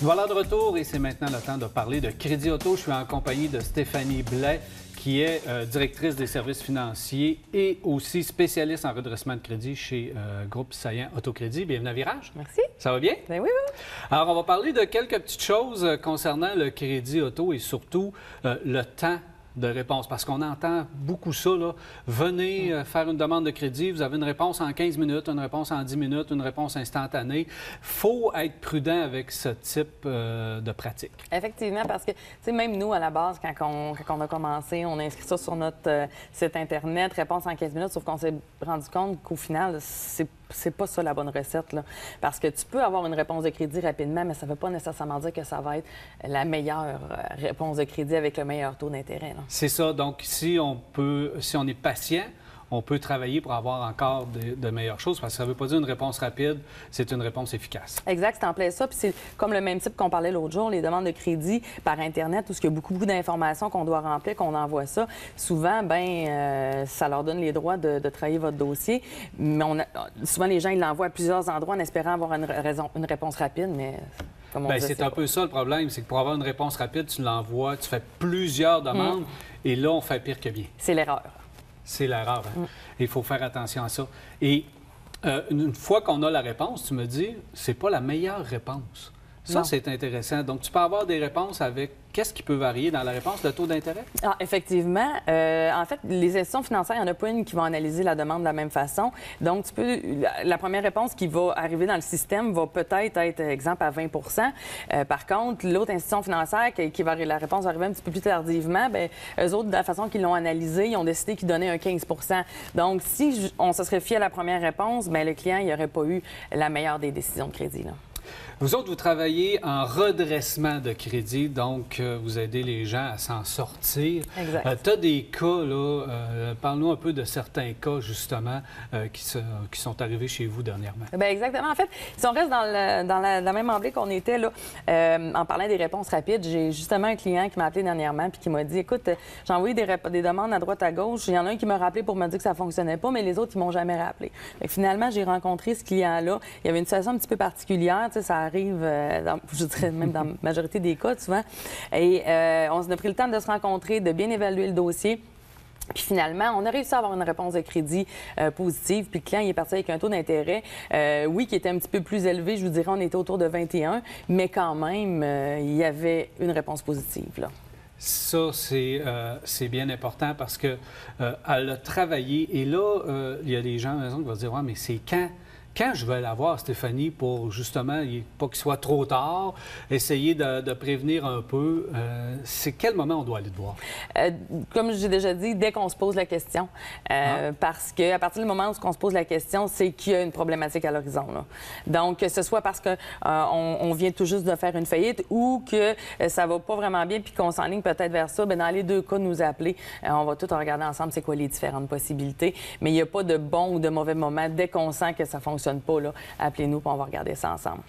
Voilà de retour et c'est maintenant le temps de parler de Crédit Auto. Je suis en compagnie de Stéphanie Blais, qui est directrice des services financiers et aussi spécialiste en redressement de crédit chez Groupe Saillant Autocrédit. Bienvenue à Virage. Merci. Ça va bien? Ben oui, oui. Alors, on va parler de quelques petites choses concernant le Crédit Auto et surtout le temps de réponse, parce qu'on entend beaucoup ça, là. Venez faire une demande de crédit, vous avez une réponse en 15 minutes, une réponse en 10 minutes, une réponse instantanée. Il faut être prudent avec ce type de pratique. Effectivement, parce que, tu sais, même nous, à la base, quand on a commencé, on a inscrit ça sur notre site Internet, réponse en 15 minutes, sauf qu'on s'est rendu compte qu'au final, c'est pas ça la bonne recette, là. Parce que tu peux avoir une réponse de crédit rapidement, mais ça ne veut pas nécessairement dire que ça va être la meilleure réponse de crédit avec le meilleur taux d'intérêt, là. C'est ça. Donc, si on est patient, on peut travailler pour avoir encore de meilleures choses, parce que ça ne veut pas dire une réponse rapide, c'est une réponse efficace. Exact, c'est en plein ça. Puis c'est comme le même type qu'on parlait l'autre jour, les demandes de crédit par Internet, où il y a beaucoup d'informations qu'on doit remplir, qu'on envoie ça. Souvent, ça leur donne les droits de travailler votre dossier. Mais souvent, les gens, ils l'envoient à plusieurs endroits en espérant avoir une réponse rapide, mais... C'est un peu ça le problème, c'est que pour avoir une réponse rapide, tu l'envoies, tu fais plusieurs demandes, et là, on fait pire que bien. C'est l'erreur. C'est l'erreur, hein? Il faut faire attention à ça. Et une fois qu'on a la réponse, tu me dis, c'est pas la meilleure réponse. Ça, c'est intéressant. Donc, tu peux avoir des réponses avec... Qu'est-ce qui peut varier dans la réponse, le taux d'intérêt? Ah, effectivement. En fait, les institutions financières, il n'y en a pas une qui va analyser la demande de la même façon. Donc, la première réponse qui va arriver dans le système va peut-être être, exemple, à 20 Par contre, l'autre institution financière, la réponse va arriver un petit peu plus tardivement, bien, eux autres, de la façon qu'ils l'ont analysé, ils ont décidé qu'ils donnaient un 15 Donc, si on se serait fié à la première réponse, bien, le client n'aurait pas eu la meilleure des décisions de crédit, là. Vous autres, vous travaillez en redressement de crédit, donc vous aidez les gens à s'en sortir. Exact. Tu as des cas, là, parle-nous un peu de certains cas, justement, qui sont arrivés chez vous dernièrement. Bien, exactement. En fait, si on reste dans la même emblée qu'on était, là, en parlant des réponses rapides, j'ai justement un client qui m'a appelé dernièrement puis qui m'a dit, écoute, j'ai envoyé des demandes à droite, à gauche. Il y en a un qui m'a rappelé pour me dire que ça ne fonctionnait pas, mais les autres, ils m'ont jamais rappelé. Fait que finalement, j'ai rencontré ce client-là. Il y avait une situation un petit peu particulière, tu sais, ça arrive, je dirais même dans la majorité des cas, souvent. Et on a pris le temps de se rencontrer, de bien évaluer le dossier. Puis finalement, on a réussi à avoir une réponse de crédit positive. Puis le client, il est parti avec un taux d'intérêt, oui, qui était un petit peu plus élevé. Je vous dirais, on était autour de 21, mais quand même, il y avait une réponse positive, là. Ça, c'est bien important parce que elle a travaillé. Et là, il y a des gens à la maison qui vont se dire, ouais, mais c'est quand je vais l'avoir, Stéphanie, pour justement, pas qu'il soit trop tard, essayer de prévenir un peu, c'est quel moment on doit aller te voir? Comme j'ai déjà dit, dès qu'on se pose la question. Parce qu'à partir du moment où on se pose la question, c'est qu'il y a une problématique à l'horizon, là. Donc, que ce soit parce qu'on vient tout juste de faire une faillite ou que ça va pas vraiment bien puis qu'on s'enligne peut-être vers ça, bien, dans les deux cas, nous appeler. On va tout regarder ensemble c'est quoi les différentes possibilités. Mais il n'y a pas de bon ou de mauvais moment. Dès qu'on sent que ça fonctionne pas, là, appelez-nous et on va regarder ça ensemble.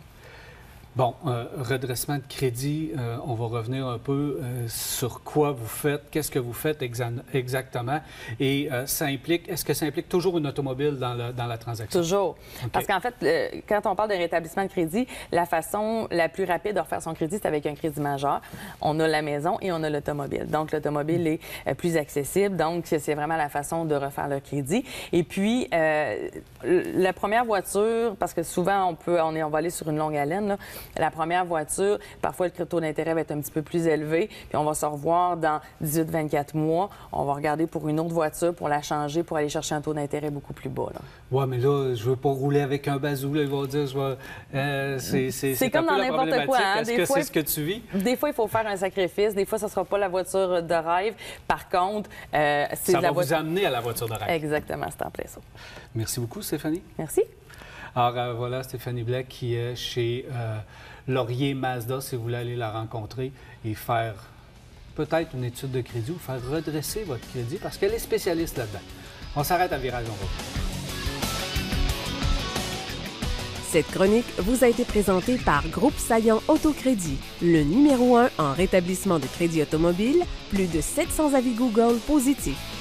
Bon, redressement de crédit, on va revenir un peu sur quoi vous faites, qu'est-ce que vous faites exactement. Et est-ce que ça implique toujours une automobile dans la transaction? Toujours. Okay. Parce qu'en fait, quand on parle de rétablissement de crédit, la façon la plus rapide de refaire son crédit, c'est avec un crédit majeur. On a la maison et on a l'automobile. Donc, l'automobile est plus accessible. Donc, c'est vraiment la façon de refaire le crédit. Et puis, la première voiture, parce que souvent, on va aller sur une longue haleine, là. La première voiture, parfois, le taux d'intérêt va être un petit peu plus élevé, puis on va se revoir dans 18-24 mois. On va regarder pour une autre voiture, pour la changer, pour aller chercher un taux d'intérêt beaucoup plus bas, là. Oui, mais là, je veux pas rouler avec un bazou, là, ils vont dire, c'est comme dans n'importe quoi, hein? Est-ce que c'est ce que tu vis? Des fois, il faut faire un sacrifice. Des fois, ça sera pas la voiture de rêve. Par contre, ça va vous amener à la voiture de rêve. Exactement, c'est en plein ça. Merci beaucoup, Stéphanie. Merci. Alors, voilà, Stéphanie Blais qui est chez Laurier Mazda, si vous voulez aller la rencontrer et faire peut-être une étude de crédit ou faire redresser votre crédit parce qu'elle est spécialiste là-dedans. On s'arrête à Virage, on va. Cette chronique vous a été présentée par Groupe Saillant Autocrédit, le numéro 1 en rétablissement de crédit automobile, plus de 700 avis Google positifs.